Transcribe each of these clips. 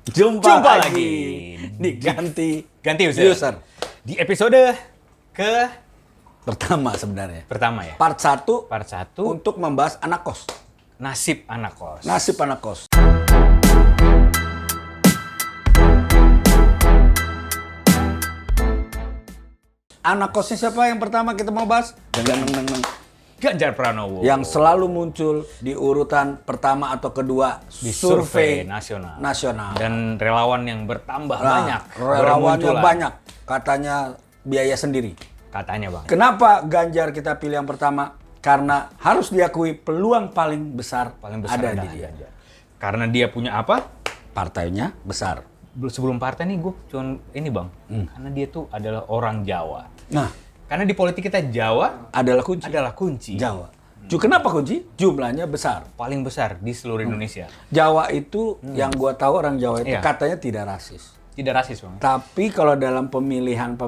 Jumpa lagi di ganti user. Di episode Pertama sebenarnya. pertama ya. Part 1 Part 1 untuk membahas anak kos. nasib anak kos. Nasib anak kos. Anak kosnya siapa yang pertama kita mau bahas? Ganjar Pranowo. Yang selalu muncul di urutan pertama atau kedua di survei nasional. Dan relawan yang bertambah Nah, banyak. relawannya bermunculan. banyak. Katanya biaya sendiri. Katanya Bang. Kenapa Ganjar kita pilih yang pertama? Karena harus diakui peluang paling besar ada di dia. Ganjar. Karena dia punya apa? Partainya besar. Sebelum partai nih gue cuman ini Bang. Karena dia tuh adalah orang Jawa. Nah, Karena di politik kita Jawa adalah kunci. Jawa. Kenapa kunci? Jumlahnya besar. paling besar di seluruh Indonesia. Jawa itu yang gua tahu orang Jawa itu Iya. katanya tidak rasis. Tidak rasis Bang. Tapi kalau dalam pemilihan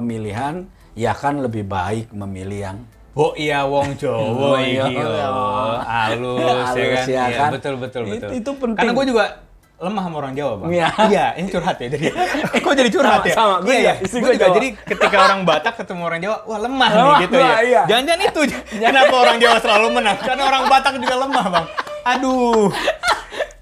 ya kan lebih baik memilih yang Bo iya wong Jawa iki lho. Halus ya kan. Iya, betul. Itu penting. Karena gue juga lemah sama orang Jawa, Bang. Iya. Ini curhat ya jadi. Kok jadi curhat ya? Sama, gue iya. istri Gue gue juga Jawa. jadi ketika orang Batak ketemu orang Jawa, wah lemah nih gitu ya. Iya. Jangan-jangan itu kenapa orang Jawa selalu menang? Karena orang Batak juga lemah, Bang. Aduh.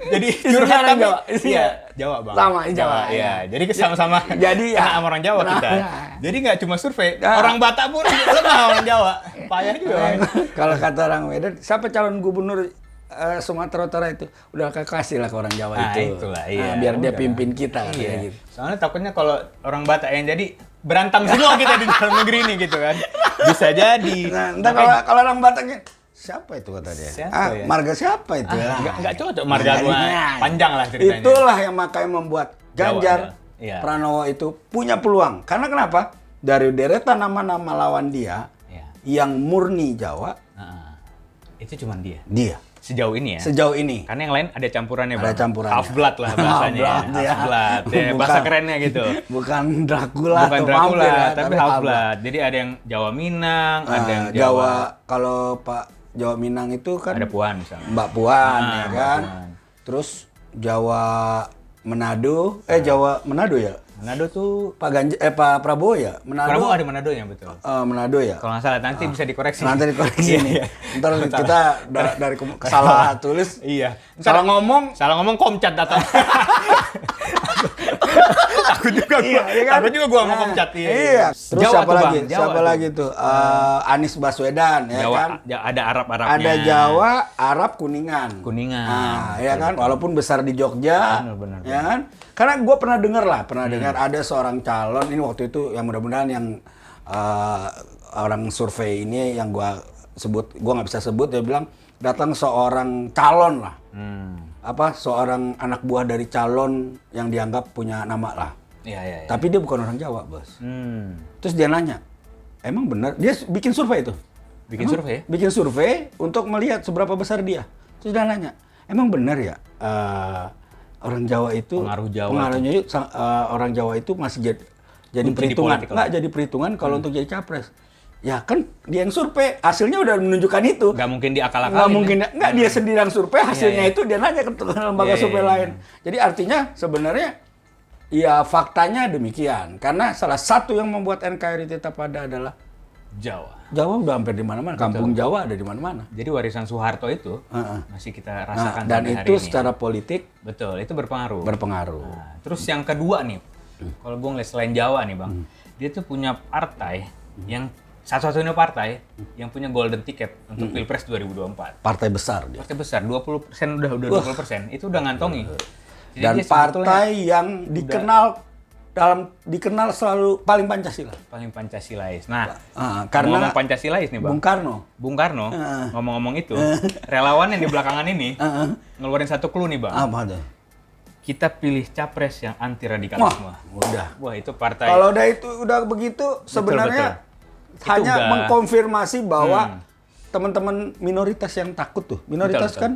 Jadi curhat orang tapi Jawa. iya, Jawa, Bang. Sama, Jawa. Iya. Jadi sama-sama Jadi ya. kena sama orang Jawa kita. Iya. Jadi nggak cuma survei, orang Batak pun lemah sama orang Jawa. Payah juga, Bang. Kalau kata orang Medan, siapa calon gubernur Sumatera Utara itu udah kasih lah ke orang Jawa Nah, itu. itulah, Nah, iya. biar dia Udah. pimpin kita Iya. kayak gitu. Soalnya takutnya kalau orang Batak yang jadi berantem semua kita di dalam negeri ini gitu kan. Bisa jadi. Nah, entar kalau orang Bataknya siapa itu kata dia? Siapa ya? Marga siapa itu? Enggak cocok marga gua. Nah, Panjang lah ceritanya. Itulah yang makanya membuat Ganjar Jawa, iya. Pranowo itu punya peluang. Karena kenapa? Dari deretan nama-nama lawan dia Iya. yang murni Jawa, Itu cuman dia. dia Sejauh ini ya. sejauh ini. Karena yang lain ada campurannya, Ada Bang. campurannya. Half blood lah bahasanya. Half blood, ya. Half blood. Ya, Bukan- bahasa kerennya gitu. Bukan Dracula Bukan atau Dracula, vampir ya, tapi half blood. Jadi ada yang Jawa Minang, ada yang Jawa. Kalau Pak Jawa Minang itu kan Ada Puan misalnya. Mbak Puan Ah, ya Mbak kan. Puan. Terus Jawa Manado, Jawa Manado ya. Manado tuh Pak Prabowo ya. Prabowo ada Manadonya betul. Manado ya. Kalau nggak salah nanti bisa dikoreksi. Nanti dikoreksi Iya, nih. iya. Ntar kita dari salah tulis, Iya. salah ngomong. Salah ngomong komcat datang. Takut juga gua. Iya kan? Takut juga gua ngomong komcat. Iya. Terus Jawa siapa tuh, lagi? Bang. Jawa Siapa tuh. lagi tuh? Anies Baswedan ya Jawa, kan. ada Arab-Arabnya. Ada Jawa, Arab, Kuningan. Kuningan. Nah, ya kan. Walaupun besar di Jogja, Benar. ya kan. Karena gue pernah dengar ada seorang calon ini waktu itu yang mudah-mudahan yang orang survei ini yang gue nggak bisa sebut, dia bilang datang seorang calon lah. Seorang anak buah dari calon yang dianggap punya nama lah. Iya. Tapi dia bukan orang Jawa, bos. Hmm. Terus dia nanya, emang benar? Dia bikin survei itu. Bikin survei? Bikin survei untuk melihat seberapa besar dia. Terus dia nanya, emang benar ya orang Jawa itu pengaruhnya itu, orang Jawa itu masih jadi perhitungan, nggak jadi perhitungan kalau untuk jadi capres. Ya kan dia yang survei, hasilnya udah menunjukkan itu. Nggak mungkin diakal-akalin. Nggak mungkin, nggak dia sendiri yang survei, hasilnya Iya. itu dia nanya ke lembaga survei lain. Jadi artinya sebenarnya ya faktanya demikian. Karena salah satu yang membuat NKRI tetap ada adalah Jawa. Jawa udah hampir di mana-mana, kampung Jawa ada di mana-mana. Jadi warisan Soeharto itu masih kita rasakan Dan sampai hari itu ini. secara politik Betul, itu berpengaruh. berpengaruh. Terus yang kedua nih, kalau gue ngeliat selain Jawa nih Bang, dia tuh punya partai yang satu-satunya partai yang punya golden ticket untuk Pilpres 2024. Partai besar dia. Partai besar, 20% udah 20%, itu udah ngantongi. Jadi Dan dia sebetulnya partai yang dikenal selalu paling Pancasila. paling Pancasilais. Nah, Karena ngomong Pancasilais nih Bang. Bung Karno. Ngomong-ngomong itu, relawan yang di belakangan ini ngeluarin satu clue nih Bang. Apa tuh? Kita pilih capres yang anti radikalisme. Wah, itu partai. Kalau udah begitu sebenarnya hanya udah mengkonfirmasi bahwa teman-teman minoritas yang takut tuh. Minoritas Betul. kan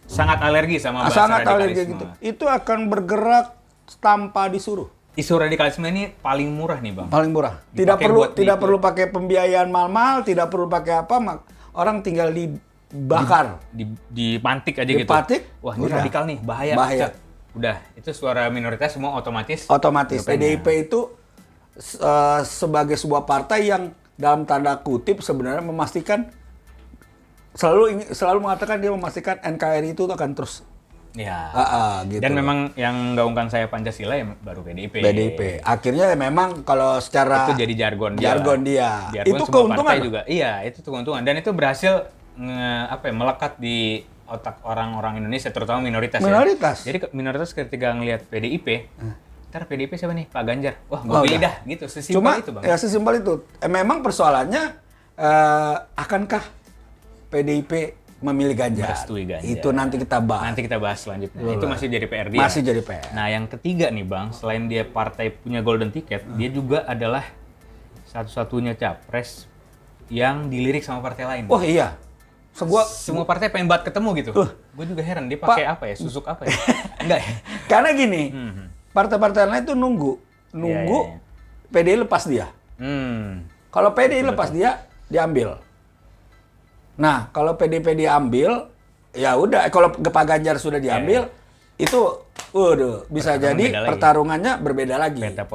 Sangat alergi sama bahasa sangat radikalisme. alergi gitu. Itu akan bergerak tanpa disuruh. Isu radikalisme ini paling murah nih Bang. Paling murah. Dipakai Tidak perlu pakai pembiayaan mahal, tidak perlu pakai apa, orang tinggal dibakar. Dipantik aja gitu. Dipantik, Wah, ini udah. radikal nih, bahaya. Bahaya. Cet. Udah, itu suara minoritas semua otomatis. Otomatis. ke PDIP. PDIP itu sebagai sebuah partai yang dalam tanda kutip sebenarnya memastikan selalu mengatakan dia memastikan NKRI itu akan terus. Ya. Gitu. Dan memang yang gaungkan saya Pancasila ya baru PDIP. PDIP. Akhirnya memang kalau secara Itu jadi jargon dia. Jargon dia. Jargon Itu semua keuntungan partai loh. juga. Iya, itu tuh keuntungan. Dan itu berhasil melekat di otak orang-orang Indonesia, terutama minoritas. Minoritas. Ya. Jadi minoritas ketika ngelihat PDIP, ntar PDIP siapa nih? Pak Ganjar. Wah, gue pilih dah. Gitu, sesimpel Cuma itu, Bang. ya sesimpel itu. Memang persoalannya akankah PDIP memilih Ganjar? Merestui Ganjar. Itu nanti kita bahas. Nanti kita bahas selanjutnya. Itu masih jadi PR dia. Masih jadi PR. Nah, yang ketiga nih, Bang, selain dia partai punya golden ticket, dia juga adalah satu-satunya capres yang dilirik sama partai lain. Oh iya. Semua partai pengen banget ketemu gitu. Gue juga heran, dia pakai apa ya? Susuk apa ya? Enggak ya? Karena gini, partai-partai lain itu nunggu Iya. PDI lepas dia. Kalau PDI lepas dia, diambil. Nah, kalau PDIP diambil, ya udah. Kalau Pak Ganjar sudah diambil, itu, bisa jadi beda lagi. pertarungannya berbeda lagi. Peta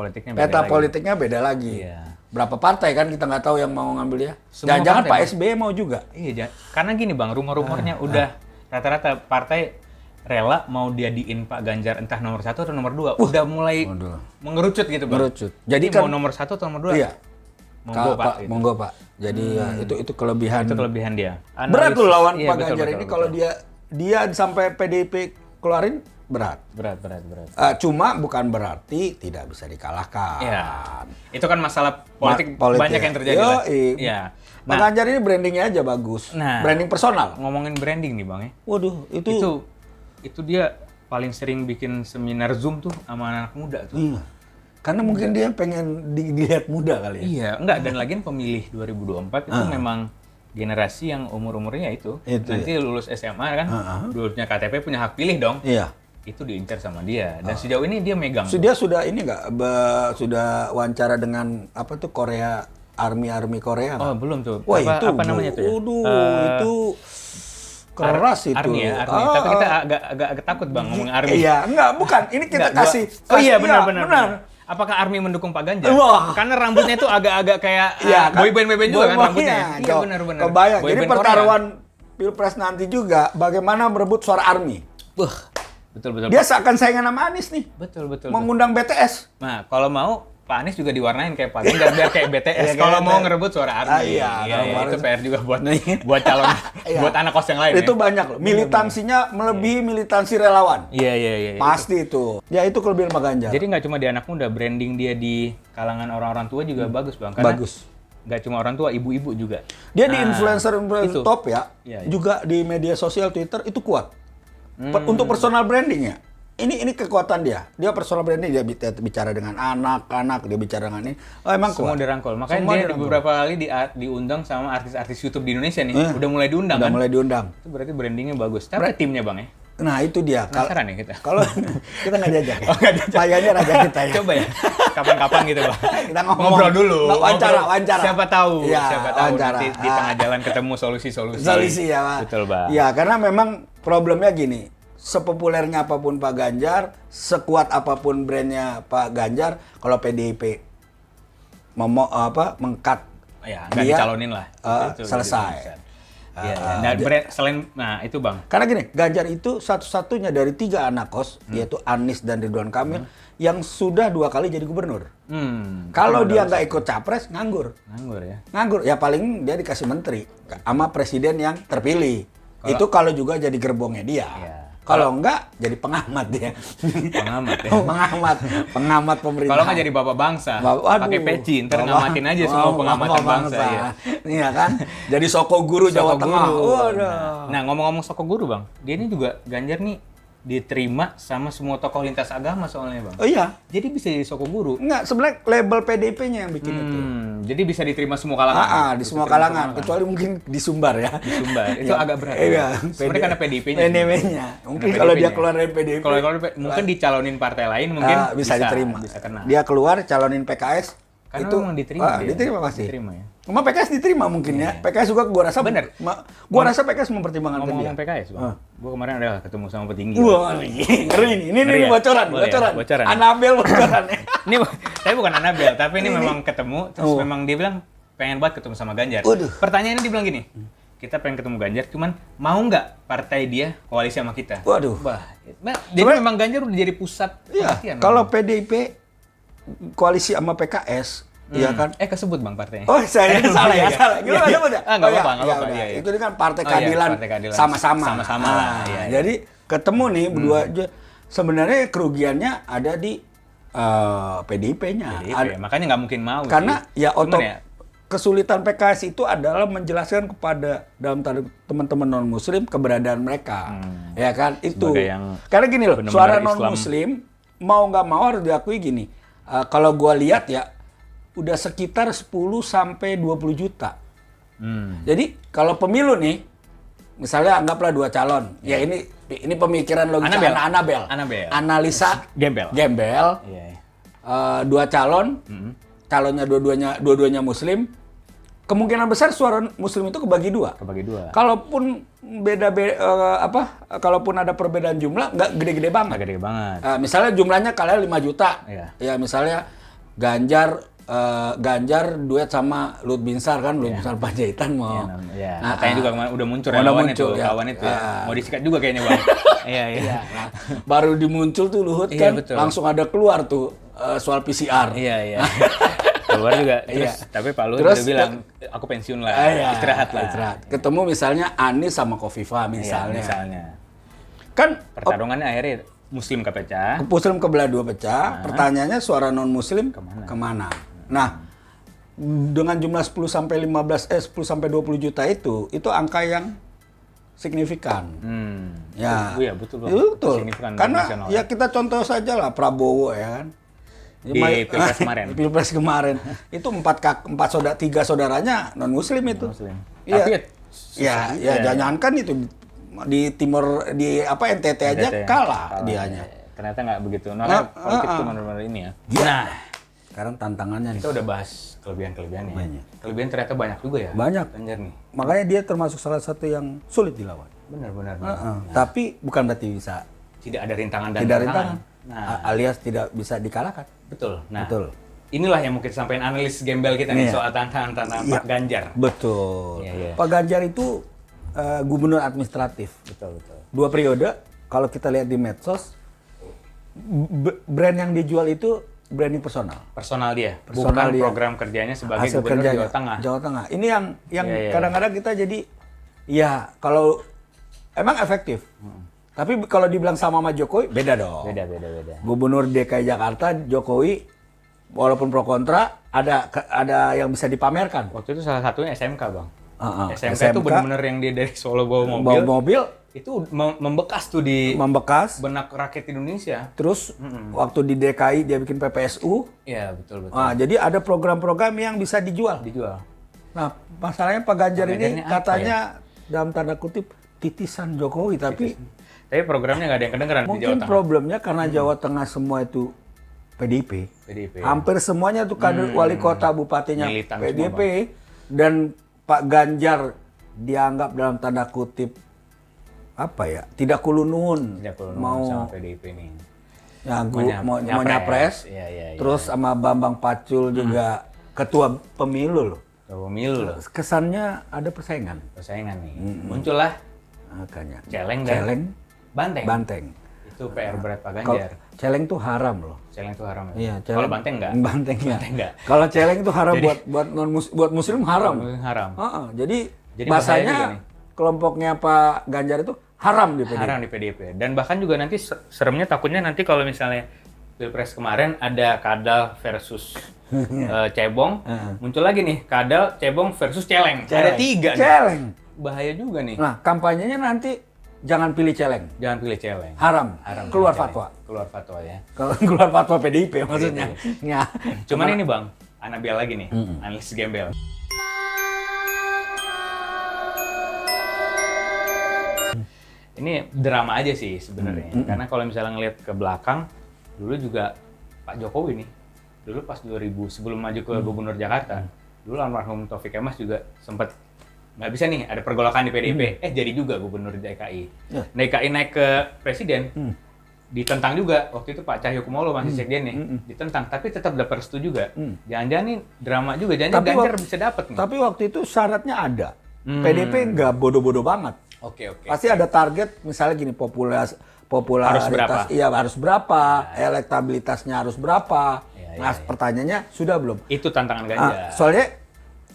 politiknya beda lagi. Iya. Berapa partai kan kita nggak tahu yang mau ngambil dia. Semua Jangan-jangan Pak partai, SBY mau juga. Iya, karena gini Bang, rumor-rumornya udah rata-rata partai rela mau diadiin Pak Ganjar entah nomor 1 atau nomor 2. Udah mulai mengerucut gitu Bang. Mengerucut. Jadi kan mau nomor 1 atau nomor 2? Iya. Monggo Pak. Gitu. Monggo Pak. Jadi ya, itu kelebihan. Itu kelebihan dia. Berat loh lawan Iya, Pak betul, Ganjar betul, ini betul. kalau dia sampai PDIP keluarin berat. Berat. Cuma bukan berarti tidak bisa dikalahkan. Iya. Itu kan masalah politik banyak yang terjadi lah. Iya. Pak Ganjar ini brandingnya aja bagus. Nah, branding personal. ngomongin branding nih Bang ya. Waduh, Itu dia paling sering bikin seminar Zoom tuh sama anak muda tuh. Iya. Karena mungkin dia pengen dilihat muda kali ya. Iya, enggak, dan lagian pemilih 2024 itu memang generasi yang umur-umurnya itu. Nanti lulus SMA kan, lulusnya KTP punya hak pilih dong. Iya. Itu diincar sama dia. Dan sejauh ini dia megang. Dia sudah ini nggak sudah wawancara dengan apa tuh Korea Army Korea nggak? Oh, belum tuh. Wah, apa namanya tuh ya? Itu keras itu. Army ya, Army. Tapi kita agak takut Bang ngomong Army. Iya, enggak, bukan. Ini kita kasih. Oh iya, benar. Apakah Army mendukung Pak Ganjar? Wah. Karena rambutnya itu agak kayak boyband juga kan rambutnya. Iya, benar. Kebayang. Jadi Boyband pertaruhan Pilpres nanti juga bagaimana merebut suara Army. Betul. Dia seakan saingan sama Anies nih. Betul. Mengundang BTS. Nah, kalau mau Pak Anies juga diwarnain kayak Pak Ganjar biar kayak BTS. Kalau mau ngerebut suara Army. Itu PR juga buat calon buat anak kos yang lain. Itu banyak loh. Militansinya melebihi militansi relawan. Iya. Pasti itu. Ya itu kelebihan Pak Ganjar. Jadi nggak cuma di anak muda, branding dia di kalangan orang-orang tua juga bagus Bang. Karena bagus. Nggak cuma orang tua, ibu-ibu juga. Dia di influencer itu. top ya. Iya. Juga di media sosial Twitter itu kuat. Untuk personal brandingnya. Ini kekuatan dia. Dia personal branding, dia bicara dengan anak-anak, dia bicara dengan ini. Oh, emang semua kuat. dirangkul. Makanya Semua dia dirangkul. beberapa kali diundang sama artis-artis YouTube di Indonesia nih. Udah mulai diundang Udah kan? mulai diundang. Itu berarti brandingnya bagus. Tapi timnya Bang ya? Nah itu dia. Penasaran ya kita? Kalau kita nggak diajak ya? Oh, nggak diajak. Pak Ganjar ajak kita ya? Coba ya, kapan-kapan gitu Bang. Kita ngobrol dulu. Wawancara. Siapa tahu, Ya, siapa tahu wawancara. nanti di tengah jalan ketemu solusi-solusi. Solusi ya Pak. Betul Bang. Ya karena memang problemnya gini. Sepopulernya apapun Pak Ganjar, sekuat apapun brandnya Pak Ganjar, kalau PDIP mengkat Ya, nggak dia, dicalonin lah. Itu selesai. Nah, selain, itu Bang. Karena gini, Ganjar itu satu-satunya dari 3 anak kos, yaitu Anies dan Ridwan Kamil, yang sudah 2 kali jadi gubernur. Kalau dia nggak ikut capres, nganggur. Nganggur, ya paling dia dikasih menteri sama presiden yang terpilih. Itu kalau juga jadi gerbongnya dia. Iya. Kalau enggak, jadi pengamat dia. Pengamat ya. pengamat pemerintah. Kalau nggak jadi bapak bangsa, pakai peci, ntar ngamatin aja semua pengamatan bangsa. Ya. Iya kan? Jadi Soko Guru Jawa Tengah. Nah, ngomong-ngomong Soko Guru Bang, dia ini juga Ganjar nih diterima sama semua tokoh lintas agama soalnya Bang. Oh iya. Jadi bisa jadi Soko Guru. Enggak, sebenarnya label PDIP-nya yang bikin itu. Jadi bisa diterima semua kalangan. Di semua kalangan, kecuali mungkin di Sumbar ya. Di Sumbar. Itu agak berat. Iya. Sebenarnya karena PDIP-nya. PDIP-nya. Mungkin kalau dia keluar dari PDIP. Kalau mungkin dicalonin partai lain mungkin bisa diterima. Bisa kena. Dia keluar calonin PKS. Karena itu memang diterima. Diterima pasti. Diterima ya. Sama PKS diterima mungkin ya. PKS juga gua rasa Bener. Gua rasa PKS mempertimbangkan dia. Ngomong-ngomong PKS, Bang. Gua kemarin ada ketemu sama petinggi. Wah, ngeri nih. Ini Ngeri ya? bocoran, Boleh ya? bocoran. Bocoran. Anabel bocoran ya. Ini saya bukan Anabel, tapi ini memang ketemu terus memang dia bilang pengen banget ketemu sama Ganjar. Waduh. Pertanyaannya dia bilang gini. Kita pengen ketemu Ganjar, cuman mau nggak partai dia koalisi sama kita? Waduh. Jadi memang Ganjar udah jadi pusat Iya, perhatian. kalau PDIP koalisi sama PKS, iya kan? Kesebut Bang partainya. Oh, saya salah ya, salah. Gimana Iya. udah? Nggak apa-apa, nggak apa-apa. udah. Iya, iya. Itu kan Partai Oh, iya, Keadilan, Partai Keadilan. sama-sama. Sama-sama lah, iya, iya. Jadi ketemu nih berdua. Sebenarnya kerugiannya ada di PDIP-nya. PDIP, makanya nggak mungkin mau Karena sih. ya Cuman kesulitan PKS itu adalah menjelaskan kepada dalam tanda teman-teman non muslim keberadaan mereka. Ya kan? Itu. Sebagai yang Karena gini loh, benar-benar suara Islam. non muslim mau nggak mau harus diakui gini. Kalau gua lihat ya udah sekitar 10 sampai 20 juta. Jadi kalau pemilu nih misalnya anggaplah 2 calon. Ya ini pemikiran logika Anabel. Analisa Gembel. Iya. 2 calon. Calonnya dua-duanya muslim, kemungkinan besar suara muslim itu kebagi 2. Kalaupun kalaupun ada perbedaan jumlah, nggak gede-gede banget. Nggak gede banget. Misalnya jumlahnya kalian 5 juta, Iya. ya misalnya Ganjar duet sama Lut Binsar kan, Lut Binsar Panjaitan mau. Iya. Katanya juga kemarin udah muncul udah lawan muncul, itu, ya. lawan itu. Mau disikat juga kayaknya Bang. Iya. Nah, baru dimuncul tuh Luhut Iya, kan, betul. langsung ada keluar tuh soal PCR. Iya. Keluar juga. Terus, tapi Pak Luhut Terus, udah bilang, aku pensiun lah, istirahat lah. Ketemu misalnya Anies sama Kofifa misalnya. Misalnya. Kan Pertarungannya akhirnya Muslim kepecah. Muslim kebelah 2 pecah. Pertanyaannya suara non Muslim kemana? Nah, dengan jumlah 10 sampai 20 juta itu angka yang signifikan. Ya. Iya, betul. Betul. Signifikan Karena nasional. ya kita contoh saja lah Prabowo ya kan. Di Pilpres kemarin. Di Pilpres kemarin. Itu 3 saudaranya non Muslim itu. Muslim. Iya. Tapi jangan kan itu di Timur NTT aja kalah dianya. Ternyata nggak begitu. Nah, politik itu benar-benar ini ya. Nah, sekarang tantangannya nih. kita udah bahas kelebihan-kelebihannya. Kelebihan ternyata banyak juga ya. Banyak. Ganjar nih. Makanya dia termasuk salah satu yang sulit dilawan. Benar-benar. Tapi bukan berarti bisa Tidak ada rintangan dan tidak tantangan. rintangan. Alias tidak bisa dikalahkan. Betul. Nah, Betul. inilah yang mungkin sampaikan analis gembel kita nih soal tantangan Pak Ganjar. Betul. Iya. Pak Ganjar itu gubernur administratif. Betul. 2 periode. Kalau kita lihat di medsos, brand yang dijual itu branding personal. Personal dia, Personal bukan dia. program kerjanya sebagai Hasil gubernur kerjanya. Jawa Tengah. Jawa Tengah. Ini yang Iya. kadang-kadang kita jadi, ya kalau emang efektif. Tapi kalau dibilang sama Jokowi, beda dong. Beda. Gubernur DKI Jakarta, Jokowi, walaupun pro kontra, ada yang bisa dipamerkan. Waktu itu salah satunya SMK, Bang. SMK SMK itu benar-benar yang dia dari Solo bawa mobil. Itu membekas tuh di Membekas. benak rakyat Indonesia. Terus waktu di DKI dia bikin PPSU. Iya, betul. Nah, jadi ada program-program yang bisa dijual. Nah, masalahnya Pak Ganjar ini Ganjarnya apa katanya dalam tanda kutip titisan Jokowi, tapi programnya nggak ada yang kedengeran di Jawa mungkin Tengah. problemnya karena Jawa Tengah semua itu PDIP. PDIP. Hampir semuanya tuh kader wali kota bupatinya Militan PDIP semua, dan Pak Ganjar dianggap dalam tanda kutip tidak kulunun Tidak perlu mau sama PDIP ini. mau nyapres. Iya. Terus sama Bambang Pacul juga ketua pemilu loh. Pemilu loh. Kesannya ada persaingan. Persaingan nih. Muncullah Makanya. Celeng dan Banteng. Itu PR berat Pak Kalau Ganjar. celeng tuh haram loh. Celeng itu haram. Iya, Kalau banteng enggak? Banteng ya. enggak. Kalau celeng itu haram Jadi- buat muslim haram. Haram. Jadi Jadi bahaya juga bahasanya nih. kelompoknya Pak Ganjar itu haram di PDIP. Haram di PDIP. Dan bahkan juga nanti seremnya takutnya nanti kalau misalnya Pilpres kemarin ada Kadal versus Cebong, muncul lagi nih Kadal, Cebong versus Celeng. Ada 3 nih. Celeng. Bahaya juga nih. Nah, kampanyenya nanti jangan pilih celeng. Jangan pilih Celeng. Haram. Keluar pilih fatwa. Celeng. Keluar fatwa ya. Kalau keluar fatwa PDIP maksudnya. Ya. Cuman ini Bang, Anabel lagi nih, analis gembel. Ini drama aja sih sebenarnya. Karena kalau misalnya ngelihat ke belakang, dulu juga Pak Jokowi nih, dulu pas 2000 sebelum maju ke Gubernur Jakarta, Dulu almarhum Taufik Kemas juga sempat nggak bisa nih, ada pergolakan di PDIP. Jadi juga gubernur di DKI. Ya. DKI naik ke presiden, ditentang juga. Waktu itu Pak Cahyokumolo masih sekjen nih, ditentang. Tapi tetap dapat restu juga. Jangan-jangan nih drama juga, jangan Ganjar bisa dapat nih. Tapi waktu itu syaratnya ada. PDP nggak bodoh-bodoh banget. Oke. Pasti ada target, misalnya gini, popularitas Harus berapa? Iya, harus berapa, elektabilitasnya harus berapa. Pertanyaannya sudah belum? Itu tantangan Ganjar. Soalnya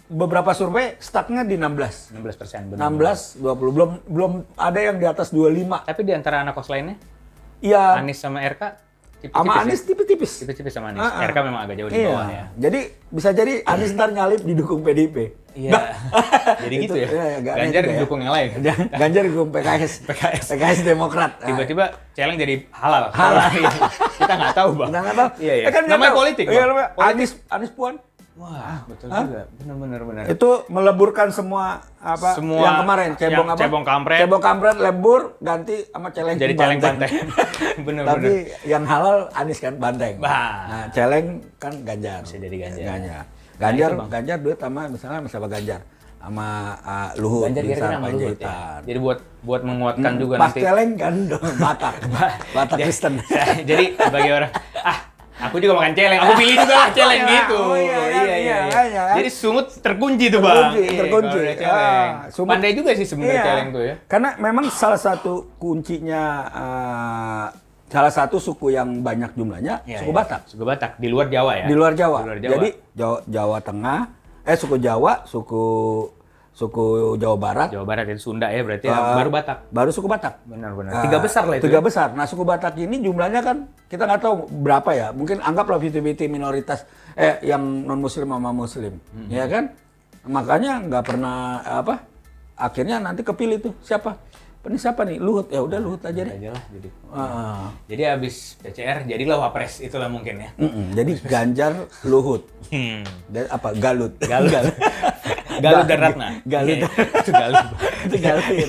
beberapa survei stucknya di 16. 16%. 16, 20. Belum ada yang di atas 25. Tapi di antara anak kos lainnya, Iya. Anies sama RK, Sama Anies tipis-tipis. Tipis-tipis sama Anies. RK memang agak jauh di Iya. bawah ya. Jadi bisa jadi Anies ntar nyalip didukung PDIP. Iya. Jadi gitu ya. Iya, agak aneh Ganjar juga ya. didukung yang lain. Ganjar dukung PKS. PKS Demokrat. Tiba-tiba celeng jadi halal. Kita nggak tahu, Bang. Kita nggak tahu. Iya. Kan nggak Namanya tahu. politik, Iya, Bang. namanya Politik. Anies Puan. Wah, betul juga. Benar. Itu meleburkan semua Semua yang kemarin cebong yang apa? cebong kampret. Cebong kampret lebur ganti sama celeng Jadi celeng banteng. Bener. Tapi yang halal Anies kan banteng. Bah. Nah, celeng kan Ganjar. Bisa jadi Ganjar. Ganjar, itu, Bang. Ganjar duit sama misalnya sama Ganjar sama Luhut Ganjar Binsar kira-kira sama Luhut ya. Panjaitan. Jadi buat menguatkan juga Pas nanti. celeng kan Batak Kristen. Jadi bagi orang, aku juga makan celeng, aku pilih juga lah celeng Iya, gitu. oh iya, iya. Jadi sungut terkunci tuh, Bang. Terkunci. Iya, kalau ada celeng. Sumut. Pandai juga sih sebenarnya Iya. celeng tuh ya. Karena memang salah satu kuncinya salah satu suku yang banyak jumlahnya suku Batak. Suku Batak di luar Jawa ya. Di luar Jawa. Di luar Jawa. Jadi Jawa Tengah, suku Jawa, suku Jawa Barat. Jawa Barat itu Sunda ya berarti ya, baru Batak. Baru suku Batak. Benar. Tiga besar lah itu. Tiga ya. besar. Nah, suku Batak ini jumlahnya kan kita nggak tahu berapa ya. Mungkin anggaplah 50-50 minoritas yang non muslim sama muslim. Ya kan? Makanya nggak pernah akhirnya nanti kepilih tuh siapa? Ini siapa nih? Luhut. Ya udah Luhut aja deh. Aja lah jadi. Jadi habis PCR jadilah Wapres itulah mungkin ya. Jadi Ganjar Luhut. Dan apa? Galut. Galut dan Ratna. Galut. Iya, itu Galut. Itu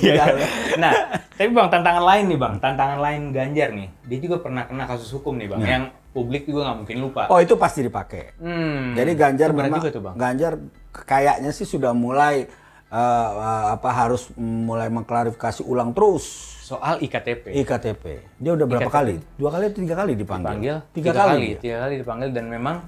Galut. Nah, tapi Bang, tantangan lain nih Bang, tantangan lain Ganjar nih. Dia juga pernah kena kasus hukum nih Bang, yang publik juga nggak mungkin lupa. Oh, itu pasti dipakai. Jadi Ganjar Itu berat memang juga tuh, Bang. Ganjar kayaknya sih sudah mulai harus mulai mengklarifikasi ulang terus Soal IKTP. Dia udah berapa IKTP. kali? 2 kali atau 3 kali dipanggil? Tiga kali dipanggil dan memang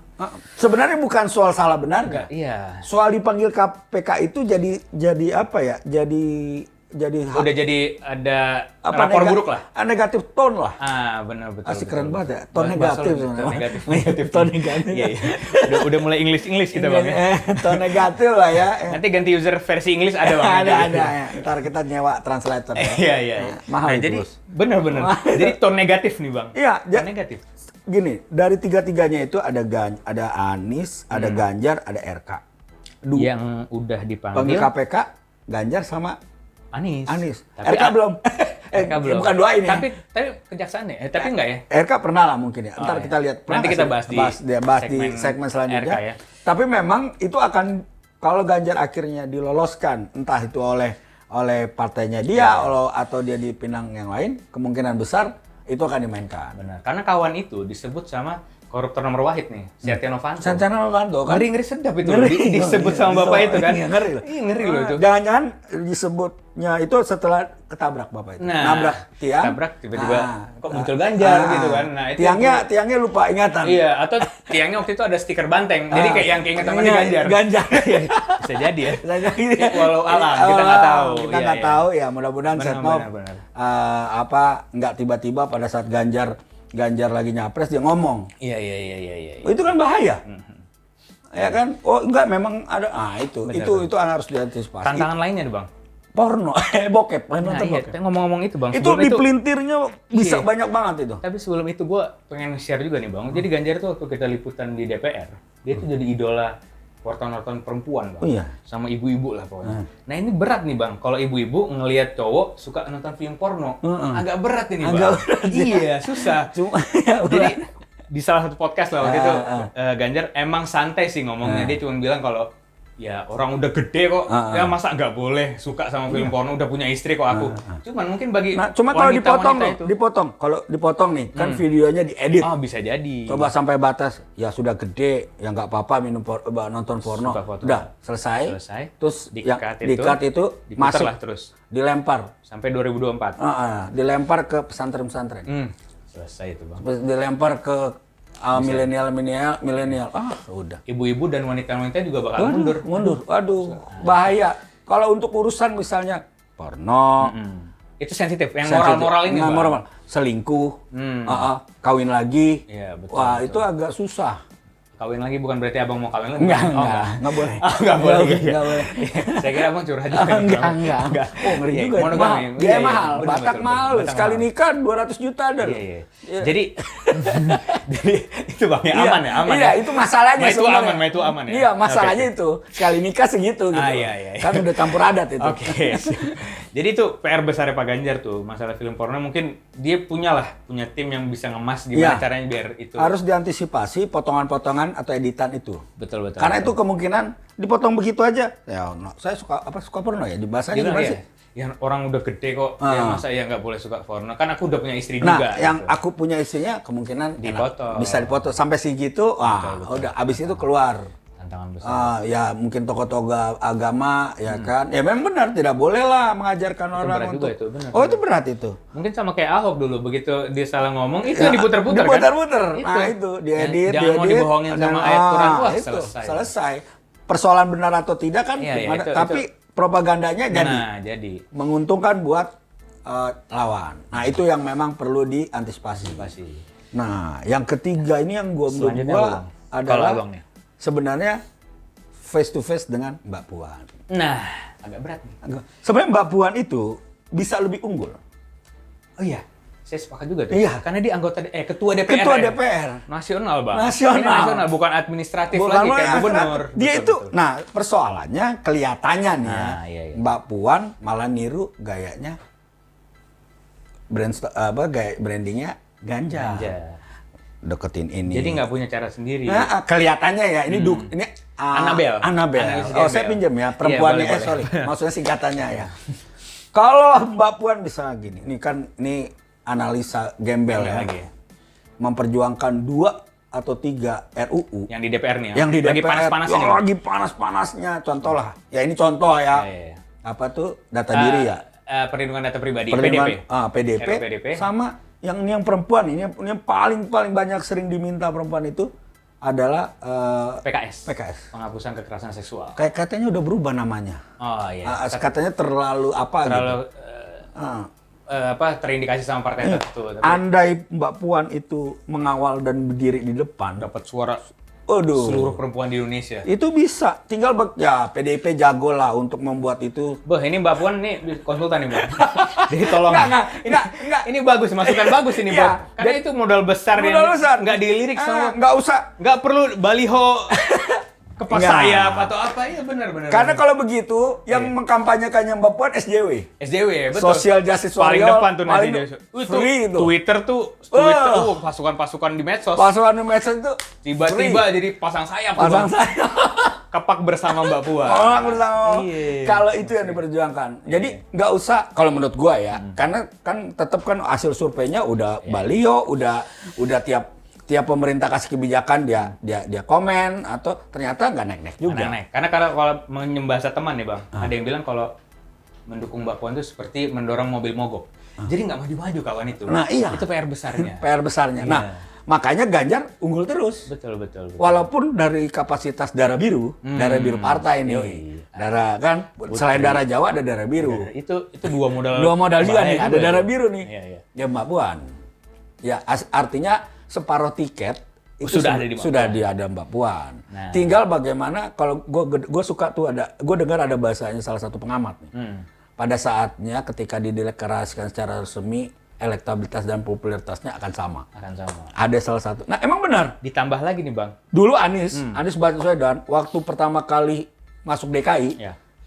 Sebenarnya bukan soal salah benar nggak? iya. Soal dipanggil KPK itu jadi apa ya? Jadi Udah jadi ada rapor buruk lah. Negatif tone lah. Benar betul. Asik keren banget ya. Bahasa Tone negatif lo, sebenarnya. tone negatif. Tone negatif. Iya. Udah mulai English kita Bang ya. Tone negatif lah ya. Nanti ganti user versi English ada Bang. ada ya. Ntar kita nyewa translator ya. Iya. Mahal itu, jadi Bos. benar. Jadi tone negatif nih Bang. Iya, Tone negatif. Gini, dari tiga-tiganya itu ada Anies, ada Ganjar, ada RK. Yang udah Panggil dipanggil KPK, Ganjar sama Anies. RK belum. RK belum. Bukan doain ya. Tapi kejaksaan ya? Tapi enggak ya? RK pernah lah mungkin ya. Ntar iya. kita lihat. Nanti kita bahas di di segmen selanjutnya. RK ya. Tapi memang itu akan kalau Ganjar akhirnya diloloskan, entah itu oleh partainya dia atau dia dipinang yang lain, kemungkinan besar itu akan dimainkan. Benar. Karena kawan itu disebut sama koruptor nomor wahid nih, Setia Novanto. Setia Novanto kan. Ngeri sedap itu Ngeri. disebut sama bapak itu kan. Iya, ngeri loh. Ngeri loh itu. Jangan-jangan disebutnya itu setelah ketabrak bapak itu. Nabrak tiang. Tabrak tiba-tiba kok muncul Ganjar gitu kan. Nah, itu tiangnya lupa ingatan. Iya, atau tiangnya waktu itu ada stiker banteng. Jadi kayak yang keinget sama dia Ganjar. Ganjar. Bisa jadi ya. Bisa jadi. Walau alam kita nggak tahu. Kita nggak tahu ya. Mudah-mudahan Setnov nggak tiba-tiba pada saat Ganjar lagi nyapres dia ngomong. Iya. Itu kan bahaya. Ya kan? Oh enggak, memang ada. Itu harus diantisipasi. Tantangan lainnya nih Bang. Porno, bokep. Nah, iya, ngomong-ngomong itu Bang. Itu dipelintirnya bisa banyak banget itu. Tapi sebelum itu gue pengen share juga nih Bang. Jadi Ganjar itu waktu kita liputan di DPR, dia itu jadi idola wartawan-wartawan perempuan Bang. Oh iya? Sama ibu-ibu lah pokoknya. Nah ini berat nih Bang, kalau ibu-ibu ngelihat cowok suka nonton film porno. Agak berat ini Bang. Agak berat, ya. Iya, susah. Cuma ya jadi di salah satu podcast lah waktu itu Ganjar emang santai sih ngomongnya. Dia cuma bilang kalau ya orang udah gede kok, ya masa nggak boleh suka sama film porno, udah punya istri kok aku. Cuman mungkin bagi cuma kalau dipotong wanita loh, itu, kalau dipotong nih, kan videonya diedit. bisa jadi. Coba sampai batas, ya sudah gede, ya nggak apa-apa nonton porno. Udah, selesai. Terus di-cut itu masuk lah terus. Dilempar. Sampai 2024. Dilempar ke pesantren-pesantren. Selesai itu, Bang. Dilempar ke milenial. Udah. Ibu-ibu dan wanita-wanita juga bakal mundur. Aduh, bahaya. Kalau untuk urusan misalnya porno, itu sensitif. Yang moral-moral ini, Bang. moral. Selingkuh, kawin lagi. Iya, betul. Wah, itu agak susah. Kawin lagi bukan berarti abang mau kawin lagi? Enggak boleh. Enggak boleh. Enggak boleh. Saya kira abang curhat juga. Enggak. Oh, ngeri juga. Biaya mahal. Batak mahal. Sekali nikah 200 juta ada. Iya. Jadi itu Bang ya, aman ya? Iya, itu masalahnya sebenarnya. Itu aman ya? Iya, masalahnya itu. Sekali nikah segitu gitu. Iya. Kan udah campur adat itu. Oke. Jadi itu PR besarnya Pak Ganjar tuh, masalah film porno mungkin dia punya tim yang bisa ngemas gimana caranya biar itu. Harus diantisipasi potongan-potongan atau editan itu. Betul. Karena itu kemungkinan dipotong begitu aja. Ya, saya suka porno ya, dibahasnya gimana sih? Yang orang udah gede kok, ya masa ya nggak boleh suka porno. Kan aku udah punya istri juga. juga. Nah, yang aku punya istrinya kemungkinan bisa dipotong sampai segitu. Betul. Udah abis itu keluar. Tantangan besar. Ya mungkin tokoh-tokoh agama ya kan. Ya memang benar tidak boleh lah mengajarkan itu orang berat untuk. Juga itu, benar. Itu berat itu. Mungkin sama kayak Ahok dulu, begitu dia salah ngomong itu diputer-puter kan. Diputer-puter. Nah itu diedit, jangan mau dibohongin sama ayat Quran. Wah, itu selesai. Persoalan benar atau tidak kan tapi propagandanya jadi menguntungkan buat lawan. Nah, itu yang memang perlu diantisipasi. Nah, yang ketiga ini yang menurut gua adalah sebenarnya face to face dengan Mbak Puan. Nah, agak berat nih. Sebenarnya Mbak Puan itu bisa lebih unggul. Oh iya, saya sepakat juga tuh. Iya. Karena dia ketua DPR. Ketua DPR. Nasional, Bang. Nasional, bukan administratif lagi kayak gubernur. Dia betul. Nah, persoalannya kelihatannya nih iya. Mbak Puan malah niru gayanya brandingnya Ganjar. Deketin ini. Jadi nggak punya cara sendiri. Nah, kelihatannya ya ini ini Anabel. Saya pinjam ya perempuannya. Sorry, maksudnya singkatannya ya. Kalau Mbak Puan bisa gini, ini analisa gembel ya. Memperjuangkan 2 atau 3 RUU. Yang di DPR nih ya. Yang di DPR. Lagi panas-panasnya. Lagi panas-panasnya. Contoh lah. Ya ini contoh ya. Apa tuh data diri ya? Perlindungan data pribadi. PDP. Sama yang perempuan ini yang paling banyak sering diminta perempuan itu adalah PKS. Penghapusan kekerasan seksual. Kayak katanya udah berubah namanya. Oh iya. Katanya terlalu terindikasi sama partai tertentu. Andai Mbak Puan itu mengawal dan berdiri di depan, dapat suara seluruh perempuan di Indonesia. Itu bisa. Tinggal PDIP jago lah untuk membuat itu. Ini Mbak Puan nih konsultan nih, Bang. Jadi tolong. Enggak. Ini bagus, masukan bagus ini, Bang. Karena itu modal besar nggak dilirik sama. Nggak usah. Nggak perlu baliho kepas sayap atau apa, ya benar. Karena kalau begitu, yang mengkampanyekannya Mbak Puan SJW, betul. Social Justice paling Warrior, depan tuh nanti dia. Twitter, pasukan di medsos. Pasukan di medsos itu tiba-tiba jadi pasang sayap. Kepak bersama Mbak Puan. Kalau itu yang diperjuangkan. Jadi nggak usah, kalau menurut gua ya, karena kan tetap kan hasil surveinya udah baliho, udah tiap pemerintah kasih kebijakan dia komen atau ternyata nggak naik juga. Karena kalau menyembahasa teman nih Bang, ada yang bilang kalau mendukung Mbak Puan itu seperti mendorong mobil mogok. Jadi nggak maju-maju kawan itu. Nah iya. Itu PR besarnya. PR besarnya. Nah makanya Ganjar unggul terus. Betul. Walaupun dari kapasitas darah biru partai ini. Darah kan selain darah Jawa ada darah biru. Itu dua modal juga nih, ada darah biru nih. Iya. Ya Mbak Puan. Ya artinya separuh tiket itu sudah ada Mbak Puan. Nah. Tinggal bagaimana kalau gue suka tuh gue dengar ada bahasanya salah satu pengamat nih. Pada saatnya ketika dideklarasikan secara resmi elektabilitas dan popularitasnya akan sama. Ada salah satu. Nah, emang benar. Ditambah lagi nih, Bang. Dulu Anies Baswedan waktu pertama kali masuk DKI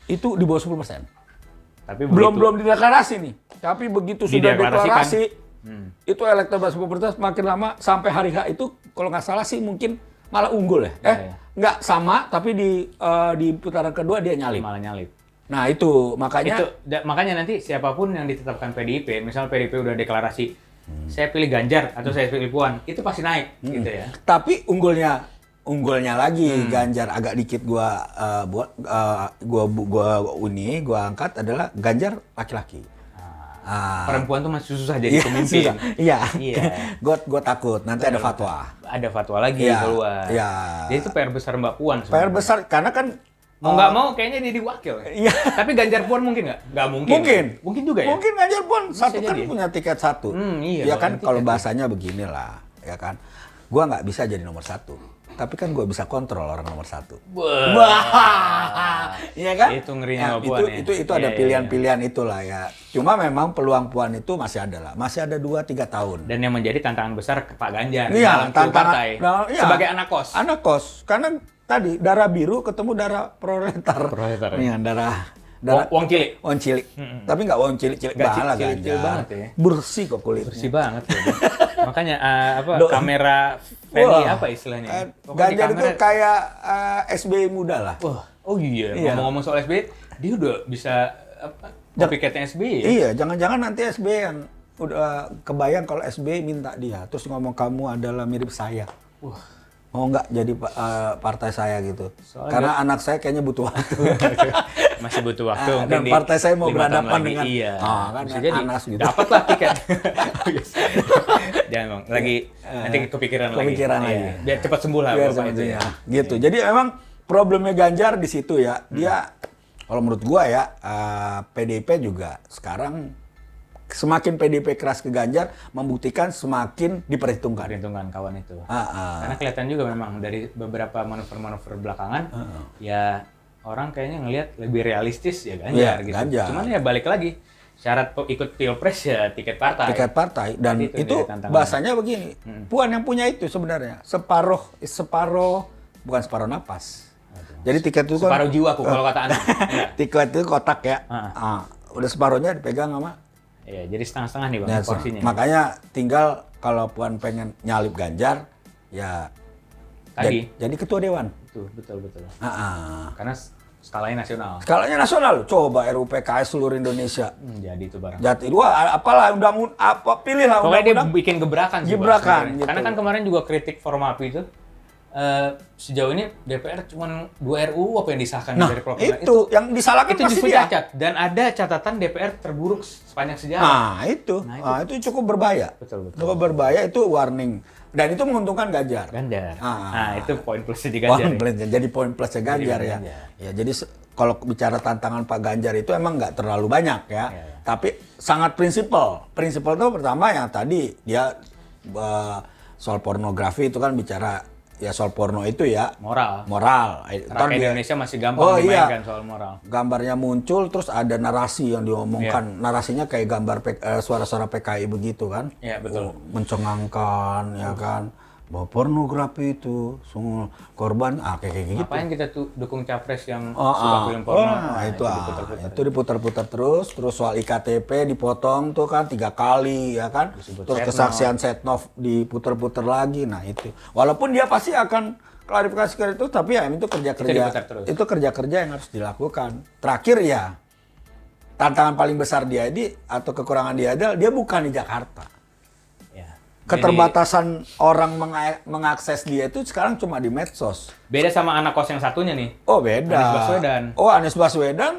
itu di bawah 10%. Tapi belum dideklarasi nih. Tapi begitu sudah deklarasi itu elektabilitas popularitas makin lama sampai hari H itu kalau nggak salah sih mungkin malah unggul ya. Iya. Nggak sama, tapi di putaran kedua dia nyalip. Malah nyalip. Nah itu makanya Makanya nanti siapapun yang ditetapkan PDIP, misal PDIP udah deklarasi, saya pilih Ganjar atau saya pilih Puan, itu pasti naik gitu ya. Tapi unggulnya lagi Ganjar agak dikit gua angkat adalah Ganjar laki-laki. Perempuan tuh masih susah jadi pemimpin. Iya. Gua takut nanti ada fatwa. Ada fatwa lagi keluar. Iya. Jadi itu PR besar Mbak Puan sebenarnya. PR besar karena kan mau nggak mau kayaknya jadi wakil. Iya. Tapi Ganjar Puan mungkin nggak? Nggak mungkin. Mungkin juga ya? Mungkin Ganjar Puan satu kan jadi. punya tiket satu. Iya, Ya kan kalau bahasanya beginilah, ya kan. Gua nggak bisa jadi nomor 1. Tapi kan gua bisa kontrol orang nomor 1. Iya kan? Itu ngerinya Mbak Puan ya. Itu ada pilihan-pilihan itulah ya. Cuma memang peluang Puan itu masih ada lah. Masih ada 2-3 tahun. Dan yang menjadi tantangan besar ke Pak Ganjar Iya, dalam partai. Sebagai anak kos. Anak kos. Karena tadi darah biru ketemu darah proletar. Iya, darah Wong cilik. Wong cilik. Tapi nggak wong cilik-cilik banget cilik banget ya. Bersih kok kulitnya. Bersih banget ya. Makanya kamera Fanny apa istilahnya? Ganjar itu kayak SBY muda lah. Oh iya. Ngomong-ngomong soal SBY, dia udah bisa copycat-nya SBY ya? Iya, jangan-jangan nanti SBY yang udah kebayang kalau SBY minta dia, terus ngomong kamu adalah mirip saya. Mau nggak jadi partai saya gitu? Karena anak saya kayaknya butuh waktu. Masih butuh waktu. Dan partai saya mau berhadapan dengan kan bisa jadi Anas gitu. Dapatlah tiket. Jangan Bang, lagi nanti kepikiran lagi. Iya. Biar cepat sembuh lah Biar Bapak itu ya. Gitu. Jadi memang problemnya Ganjar di situ ya. Dia kalau menurut gua ya PDIP juga sekarang semakin PDIP keras ke Ganjar membuktikan semakin diperhitungkan. Perhitungan kawan itu. Karena kelihatan juga memang dari beberapa manuver-manuver belakangan ya orang kayaknya ngelihat lebih realistis ya Ganjar gitu. Ganjar. Cuman ya balik lagi syarat ikut pilpres ya tiket partai. Tiket partai dan itu bahasanya begini. Puan yang punya itu sebenarnya separuh bukan separuh napas. Jadi tiket itu separuh jiwaku kalau kata Anda. Tiket itu kotak ya. Udah separuhnya dipegang sama. Iya, jadi setengah-setengah nih Bang porsinya. Makanya tinggal kalau Puan pengen nyalip Ganjar ya jadi ketua dewan. Betul. Karena skalanya nasional. Skalanya nasional. Coba RUPKS seluruh Indonesia. Jadi itu barang. Jadi apalah pilih lah pokoknya undang-undang. Dia bikin gebrakan sih. Gitu. Karena kan kemarin juga kritik Formapi itu sejauh ini DPR cuma 2 RUU apa yang disahkan dari program itu yang disalahkan itu pasti justru dia. cacat dan ada catatan DPR terburuk sepanjang sejarah. Itu cukup berbahaya. Betul. Cukup berbahaya, itu warning dan itu menguntungkan Ganjar. Itu poin plusnya di Ganjar. Jadi poin plusnya Ganjar ya. Ya jadi kalau bicara tantangan Pak Ganjar itu emang nggak terlalu banyak ya. Tapi sangat prinsipal. Prinsipal itu pertama yang tadi dia soal pornografi itu kan bicara ya soal porno itu ya moral. Karena Indonesia masih gampang dimainkan soal moral. Gambarnya muncul terus ada narasi yang diomongkan. Narasinya kayak gambar suara-suara PKI begitu kan. Iya, betul. Mencengangkan ya kan. Bahwa pornografi itu semua korban kayak gitu. Ngapain kita tuh dukung capres yang suka film porno? Itu diputar-putar terus soal IKTP dipotong tuh kan 3 kali ya kan. Terus kesaksian Setnov diputar-putar lagi. Nah itu. Walaupun dia pasti akan klarifikasi itu, tapi ya itu kerja-kerja yang harus dilakukan. Terakhir ya tantangan paling besar dia atau kekurangan dia adalah dia bukan di Jakarta. Keterbatasan orang mengakses dia itu sekarang cuma di medsos. Beda sama anak kos yang satunya nih. Oh beda. Anies Baswedan. Anies Baswedan,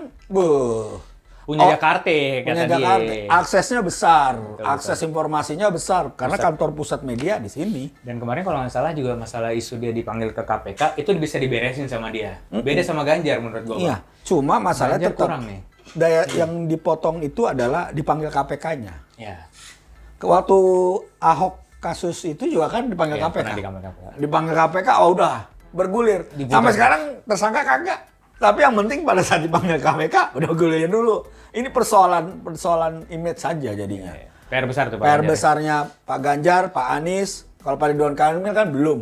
punya Jakarta kata dia. Aksesnya besar, akses informasinya besar karena kantor pusat media di sini. Dan kemarin kalau nggak salah juga masalah isu dia dipanggil ke KPK itu bisa diberesin sama dia. Beda sama Ganjar menurut gue. Iya, cuma masalahnya tetap kurang nih. Daya yang dipotong itu adalah dipanggil KPK-nya. Iya. Waktu Ahok kasus itu juga kan dipanggil KPK. Dipanggil KPK, udah bergulir. Sampai sekarang tersangka kagak. Tapi yang penting pada saat dipanggil KPK udah gulirin dulu. Ini persoalan image saja jadinya. PR besar tuh Pak. PR besarnya Pak Ganjar, Pak Anies. Kalau Pak Ridwan Kamil kan belum.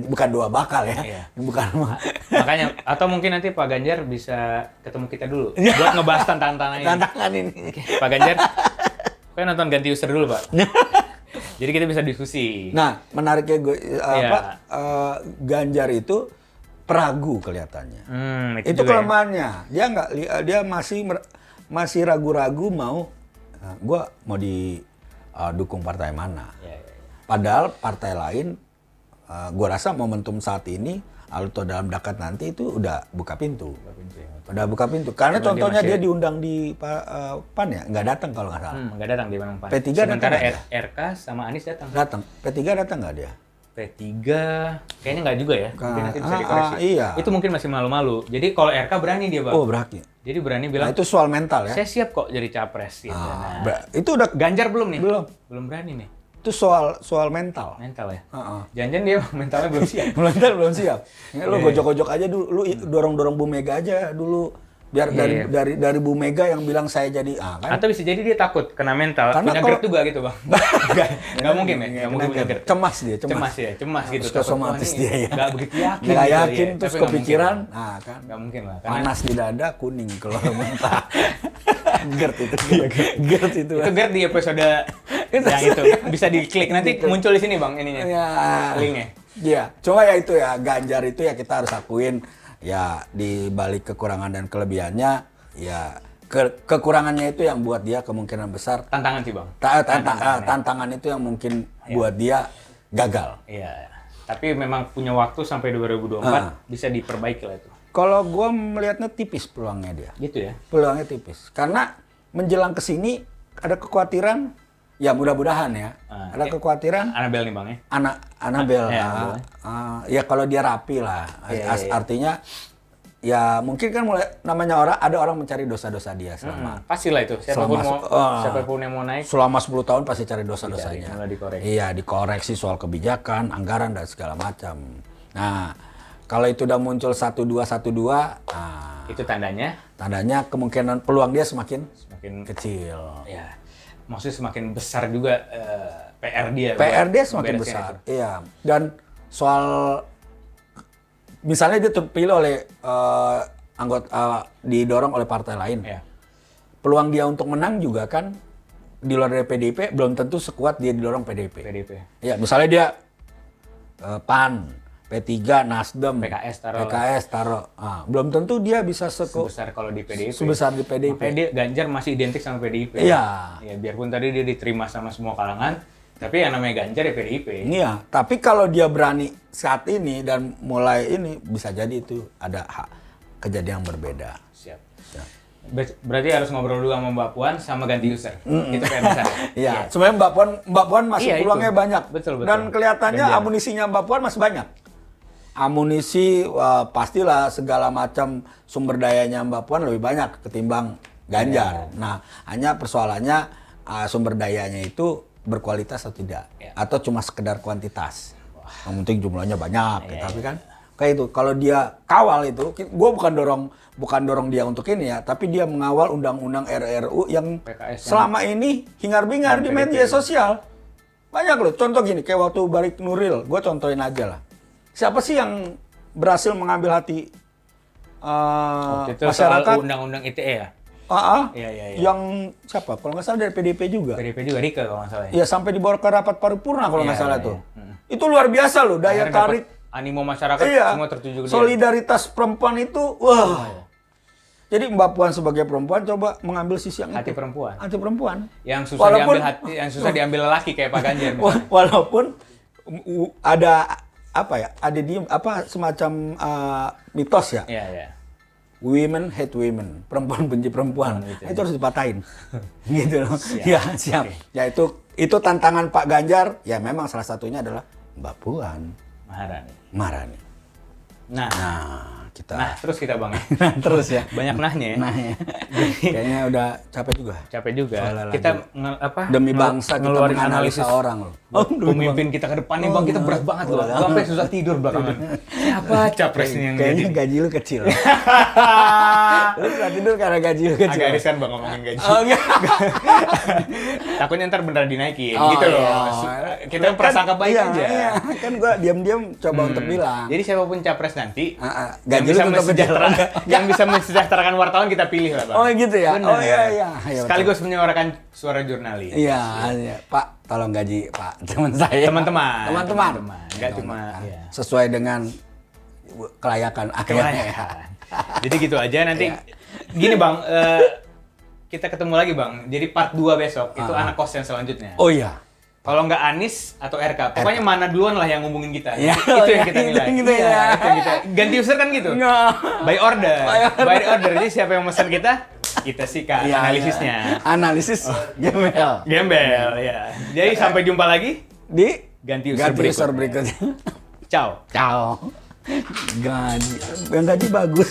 Bukan 2 bakal ya. Bukan. Makanya atau mungkin nanti Pak Ganjar bisa ketemu kita dulu buat ngebahas tantangan ini. Tantangan ini. Pak Ganjar, nonton ganti user dulu Pak. Jadi kita bisa diskusi. Nah, menariknya gue Iya. Ganjar itu peragu kelihatannya. Itu Itu juga ya. kelemahannya. Dia masih ragu-ragu mau gua mau dukung partai mana. Iya, iya. Padahal partai lain gua rasa momentum saat ini atau dalam dekat nanti itu udah buka pintu. Udah buka pintu. Karena Cuman contohnya dia dia diundang di PAN ya, nggak datang kalau nggak salah. Nggak datang dia memang PAN. P3 Sementara datang nggak RK sama Anies datang. Datang. P3 datang nggak dia? P3 kayaknya nggak juga ya. Mungkin nanti bisa dikoreksi. Iya. Itu mungkin masih malu-malu. Jadi kalau RK berani dia, Bang. Oh, berarti. Jadi berani Nah, bilang, itu soal mental ya. saya siap kok jadi capres gitu. Nah, Itu udah Ganjar belum nih? Belum. Belum berani nih. itu soal mental. Mental ya. Heeh. Jangan-jangan dia mentalnya belum siap. Belum siap. Lu gojok-gojok aja dulu, lu dorong-dorong Bu Mega aja dulu. Biar dari Bu Mega yang bilang saya jadi kan. Atau bisa jadi dia takut kena mental, Karena punya kalau- GERD juga gitu, Bang. Nggak mungkin ya, nggak mungkin punya GERD. Cemas dia, Cemas ya, cemas gitu. Psikosomatis Takut, dia wah, ya. ini nggak begitu yakin. Nggak gitu yakin ya. terus Tapi nggak kepikiran, mungkin. nah kan. Nggak mungkin lah. Karena Panas di dada, kuning kalau muntah. GERD itu. GERD itu. itu GERD di episode yang itu. Bisa diklik, nanti muncul di sini, Bang, ininya. Ya. Linknya. Iya, cuma ya itu ya Ganjar itu ya kita harus akuin ya di balik kekurangan dan kelebihannya ya kekurangannya itu yang buat dia kemungkinan besar Tantangan sih, Bang. tantangan itu yang mungkin buat dia gagal. Iya. Tapi memang punya waktu sampai 2024 bisa diperbaiki lah itu. Kalau gue melihatnya tipis peluangnya dia. Gitu ya. Peluangnya tipis. Karena menjelang ke sini ada kekhawatiran, ya mudah-mudahan ya. Ada kekhawatiran Anabel nih, Bang ya. Anabel. Ya, Ya kalau dia rapi lah. Iya. Artinya ya mungkin kan mulai namanya ada orang mencari dosa-dosa dia selama Pastilah itu. Siapapun yang mau naik. selama 10 tahun pasti cari dosa-dosanya. mulai dikoreksi. Iya, dikoreksi soal kebijakan, anggaran dan segala macam. Nah, kalau itu udah muncul 1212, Itu tandanya kemungkinan peluang dia semakin semakin kecil. ya. Maksudnya semakin besar juga PR dia. PR buat dia semakin membereskan besar. itu. Iya. Dan soal misalnya dia terpilih oleh anggota didorong oleh partai lain. Iya. Peluang dia untuk menang juga kan di luar dari PDIP belum tentu sekuat dia didorong PDIP. PDIP. Ya, misalnya dia PAN, P3, Nasdem, PKS taruh. Belum tentu dia bisa Sebesar kalau di PDIP. sebesar di PDIP. Makanya dia Ganjar masih identik sama PDIP. Iya. Ya, biarpun tadi dia diterima sama semua kalangan, tapi yang namanya Ganjar ya PDIP. Iya, tapi kalau dia berani saat ini dan mulai ini bisa jadi itu ada kejadian yang berbeda. Siap. Berarti harus ngobrol dulu sama Mbak Puan sama ganti user. Itu kayak besar. Iya, sebenarnya Mbak Puan masih Iya, peluangnya itu. banyak. Betul. Dan kelihatannya Ganjar. amunisinya Mbak Puan masih banyak. Amunisi pastilah segala macam sumber dayanya Mbak Puan lebih banyak ketimbang Ganjar. Nah, hanya persoalannya sumber dayanya itu berkualitas atau tidak, atau cuma sekedar kuantitas. Yang penting jumlahnya banyak, tapi kan kayak itu. Kalau dia kawal itu, gue bukan dorong dia untuk ini ya, tapi dia mengawal undang-undang RRU yang PKS selama ini hingar-bingar di media sosial. Banyak loh, contoh gini, kayak waktu Barik Nuril, gue contohin aja lah. Siapa sih yang berhasil mengambil hati Itu masyarakat? soal undang-undang ITE ya? Iya. Yang siapa? Kalau nggak salah dari PDIP juga. PDIP juga Rika kalau nggak salah ya? Iya, sampai dibawa ke rapat paripurna kalau nggak Iya, salah iya, tuh. iya. Itu luar biasa loh, daya Akhirnya tarik. dapat animo masyarakat Iya, semua tertuju ke dia. solidaritas perempuan itu, wah. Jadi Mbak Puan sebagai perempuan coba mengambil sisi yang Hati itu. perempuan. Hati perempuan. Yang susah diambil hati, yang susah diambil lelaki kayak Pak Ganjar. misalnya. Walaupun ada semacam mitos ya. Iya. Women hate women, perempuan benci perempuan. Gitu, Itu harus dipatahin. Gitu loh. Siap. Ya, siap. Ya itu tantangan Pak Ganjar, ya memang salah satunya adalah Mbak Puan Maharani. Nah, Kita terus kita Bang. terus ya. Banyak nahnya ya. Nah, ya. Kayaknya udah capek juga. Capek juga. Soalnya Kita Demi bangsa kita ngeluarin menganalisa analisis orang loh. pemimpin kita ke depan nih Bang, kita berat banget loh. Gua sampai susah tidur belakangan. Siapa capresnya yang Kayaknya jadi? gaji lu kecil. Lu susah tidur karena gaji lu kecil. Agak riskan Bang ngomongin gaji. Oh, enggak. Takutnya ntar beneran dinaikin Oh, gitu loh. iya. Kita prasangka baik Iya, aja. iya. Kan gua diam-diam coba untuk bilang. Jadi siapapun capres nanti, Ganjar bisa lu tetap yang bisa mensejahterakan wartawan kita pilih lah, Bang. Oh gitu ya? Benar. Oh iya. Sekaligus menyuarakan suara jurnalis. Iya. Pak, tolong gaji Pak teman saya. Teman-teman. Enggak Ya, cuma iya. Sesuai dengan kelayakan akhirnya. Jadi gitu aja nanti. Gini Bang, kita ketemu lagi Bang. Jadi part 2 besok itu anak kos yang selanjutnya. Oh iya. Kalau nggak Anis atau RK, pokoknya mana duluan lah yang ngomongin kita. Ya, Itu yang kita nilai. Gitu ya. Itu yang kita. Ganti user kan gitu? Nggak. By order. By order. Jadi siapa yang pesan kita sikat Iya, analisisnya. Analisis gembel. Gembel, ya. Jadi sampai jumpa lagi Di ganti user berikutnya. Ciao. Ciao. Gaji, yang gaji bagus.